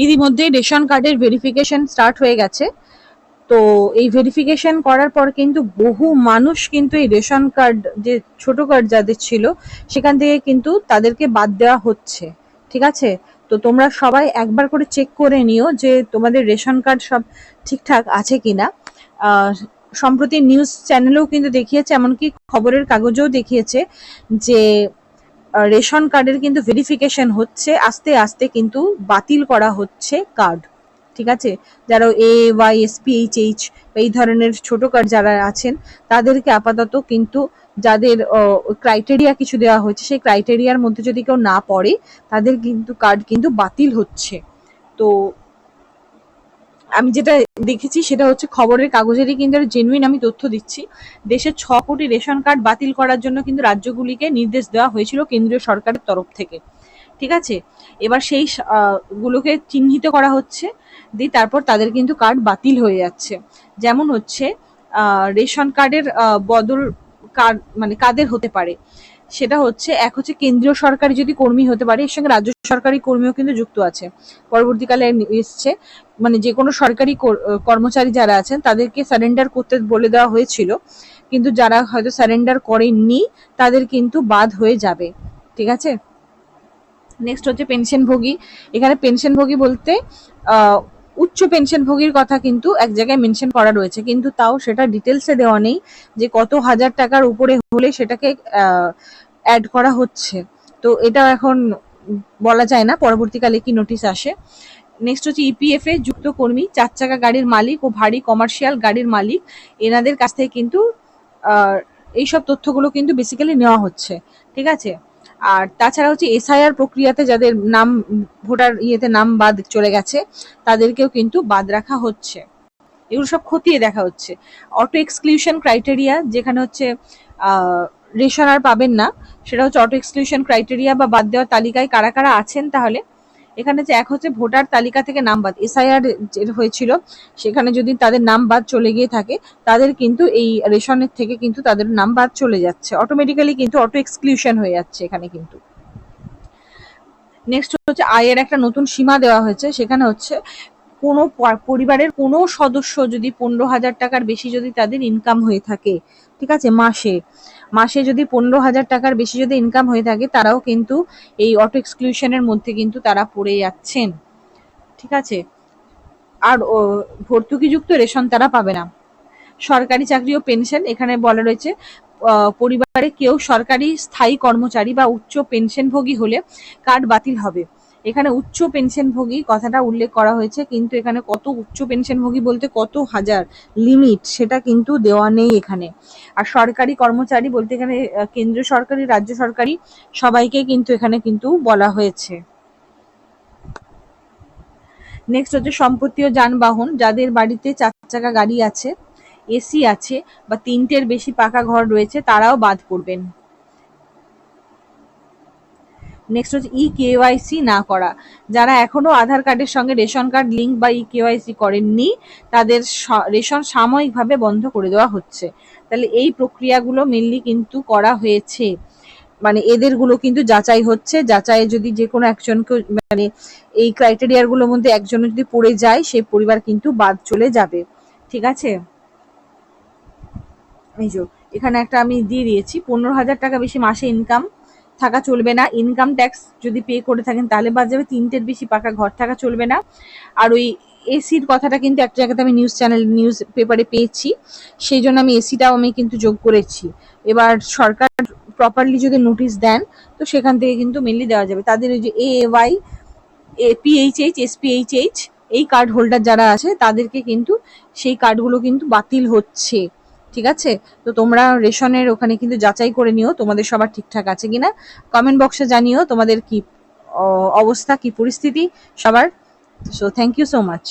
ইতিমধ্যে রেশন কার্ডের verification start হয়ে গেছে। তো এই ভেরিফিকেশন করার পর কিন্তু বহু মানুষ কিন্তু এই রেশন কার্ড, যে ছোট কার্ড যাদের ছিল, সেখান থেকে কিন্তু তাদেরকে বাদ দেওয়া হচ্ছে। ঠিক আছে, তো তোমরা সবাই একবার করে চেক করে নিও যে তোমাদের রেশন কার্ড সব ঠিকঠাক আছে কিনা। সম্প্রতি নিউজ চ্যানেলেও কিন্তু দেখিয়েছে, এমনকি খবরের কাগজেও দেখিয়েছে যে রেশন কার্ডের কিন্তু ভেরিফিকেশন হচ্ছে, আস্তে আস্তে কিন্তু বাতিল করা হচ্ছে কার্ড। ঠিক আছে, যারা AY SPHH এই ধরনের ছোট কার্ড যারা আছেন তাদেরকে আপাতত কিন্তু, যাদের ক্রাইটেরিয়া কিছু দেওয়া হয়েছে সেই ক্রাইটেরিয়ার মধ্যে যদি কেউ না পড়ে তাদের কিন্তু কার্ড কিন্তু বাতিল হচ্ছে। তো আমি যেটা দেখেছি সেটা হচ্ছে খবরের কাগজেরই কিন্তু জেনুইন আমি তথ্য দিচ্ছি। দেশের 6 কোটি রেশন কার্ড বাতিল করার জন্য কিন্তু রাজ্যগুলিকে নির্দেশ দেওয়া হয়েছিল কেন্দ্রীয় সরকারের তরফ থেকে। ঠিক আছে, এবার সেই গুলোকে চিহ্নিত করা হচ্ছে, দিয়ে তারপর তাদের কিন্তু কার্ড বাতিল হয়ে যাচ্ছে। যেমন হচ্ছে রেশন কার্ডের বদল কার মানে কাদের হতে পারে, সেটা হচ্ছে এক হচ্ছে কেন্দ্রীয় সরকারি যদি কর্মী হতে পারে, এর সঙ্গে রাজ্য সরকারি কর্মীও কিন্তু যুক্ত আছে। পরবর্তীকালে এসছে মানে যে কোনো সরকারি কর্মচারী যারা আছেন তাদেরকে সারেন্ডার করতে বলে দেওয়া হয়েছিল, কিন্তু যারা হয়তো সারেন্ডার করেননি তাদের কিন্তু বাদ হয়ে যাবে। ঠিক আছে, নেক্সট হচ্ছে পেনশনভোগী। এখানে পেনশনভোগী বলতে উচ্চ পেনশনভোগীর কথা কিন্তু এক জায়গায় মেনশন করা রয়েছে, কিন্তু তাও সেটা ডিটেলসে দেওয়া নেই যে কত হাজার টাকার উপরে হলে সেটাকে অ্যাড করা হচ্ছে। তো এটা এখন বলা যায় না পরবর্তীকালে কি নোটিশ আসে। নেক্সট হচ্ছে EPF এ যুক্ত কর্মী, 4 চাকা গাড়ির মালিক ও ভারী কমার্শিয়াল গাড়ির মালিক, এনাদের কাছ থেকে কিন্তু এইসব তথ্যগুলো কিন্তু বেসিক্যালি নেওয়া হচ্ছে। ঠিক আছে, আর তাছাড়া হচ্ছে SIR প্রক্রিয়াতে যাদের নাম ভোটার ইয়েতে নাম বাদ চলে গেছে তাদেরকেও কিন্তু বাদ রাখা হচ্ছে। এগুলো সব খতিয়ে দেখা হচ্ছে। অটো এক্সক্লুশন ক্রাইটেরিয়া, যেখানে হচ্ছে রেশন আর পাবেন না, সেটা হচ্ছে অটো এক্সক্লুশন ক্রাইটেরিয়া বা বাদ দেওয়ার তালিকায় কারা কারা আছেন। তাহলে এখানে যে এক হচ্ছে ভোটার তালিকা থেকে নাম বাদ, SIR যেটা হয়েছিল সেখানে যদি তাদের নাম বাদ চলে গিয়ে থাকে তাদের কিন্তু এই রেশনের থেকে কিন্তু তাদের নাম বাদ চলে যাচ্ছে, অটোমেটিক্যালি কিন্তু অটো এক্সক্লুশন হয়ে যাচ্ছে এখানে কিন্তু। নেক্সট হচ্ছে আয়ের একটা নতুন সীমা দেওয়া হয়েছে, সেখানে হচ্ছে কোনো পরিবারের কোনো সদস্য যদি 15,000 টাকার বেশি যদি তাদের ইনকাম হয়ে থাকে, ঠিক আছে, মাসে যদি 15,000 টাকার বেশি যদি ইনকাম হয়ে থাকে তারাও কিন্তু এই অটো এক্সক্লুশনের মধ্যে কিন্তু তারা পড়ে যাচ্ছেন। ঠিক আছে, আর ভর্তুকিযুক্ত রেশন তারা পাবে না। সরকারি চাকরি ও পেনশন, এখানে বলা রয়েছে পরিবারে কেউ সরকারি স্থায়ী কর্মচারী বা উচ্চ পেনশনভোগী হলে কার্ড বাতিল হবে। এখানে উচ্চ পেনশনভোগী কথাটা উল্লেখ করা হয়েছে, কিন্তু এখানে কত উচ্চ পেনশনভোগী বলতে কত হাজার লিমিট সেটা কিন্তু দেওয়া নেই এখানে। আর সরকারি কর্মচারী বলতে এখানে কেন্দ্রীয় সরকারি, রাজ্য সরকারি সবাইকে কিন্তু এখানে কিন্তু বলা হয়েছে। নেক্সট হচ্ছে সম্পত্তি ও যানবাহন, যাদের বাড়িতে 4 চাকা গাড়ি আছে, AC আছে বা 3টের বেশি পাকা ঘর রয়েছে তারাও বাদ পড়বেন। নেক্সট হচ্ছে EKYC না করা, যারা এখনো আধার কার্ডের সঙ্গে রেশন কার্ড লিঙ্ক বা EKYC করেননি তাদের রেশন সাময়িকভাবে বন্ধ করে দেওয়া হচ্ছে। তাহলে এই প্রক্রিয়াগুলো মেনলি কিন্তু করা হয়েছে, মানে এদের গুলো কিন্তু যাচাই হচ্ছে, যাচাইয়ে যদি যে কোনো একজনকে মানে এই ক্রাইটেরিয়ার গুলোর মধ্যে একজন যদি পড়ে যায় সেই পরিবার কিন্তু বাদ চলে যাবে। ঠিক আছে, এই যে এখানে একটা আমি দিয়ে দিয়েছি, 15,000 টাকা বেশি মাসে ইনকাম থাকা চলবে না। ইনকাম ট্যাক্স যদি পে করে থাকেন তাহলে বাদ যাবে। 3টের বেশি পাকা ঘর থাকা চলবে না। আর ওই এসির কথাটা কিন্তু একটা জায়গাতে আমি নিউজ পেপারে পেয়েছি, সেই জন্য আমি এসিটাও আমি কিন্তু যোগ করেছি। এবার সরকার প্রপারলি যদি নোটিশ দেন তো সেখান থেকে কিন্তু মেনলি দেওয়া যাবে। তাদের ওই যে AY PHH SPHH এই কার্ড হোল্ডার যারা আছে তাদেরকে কিন্তু সেই কার্ডগুলো কিন্তু বাতিল হচ্ছে। ঠিক আছে, তো তোমরা রেশনের ওখানে কিন্তু যাচাই করে নিও তোমাদের সবার ঠিকঠাক আছে কিনা। কমেন্ট বক্সে জানিও তোমাদের কি অবস্থা, কি পরিস্থিতি সবার। So thank you so much.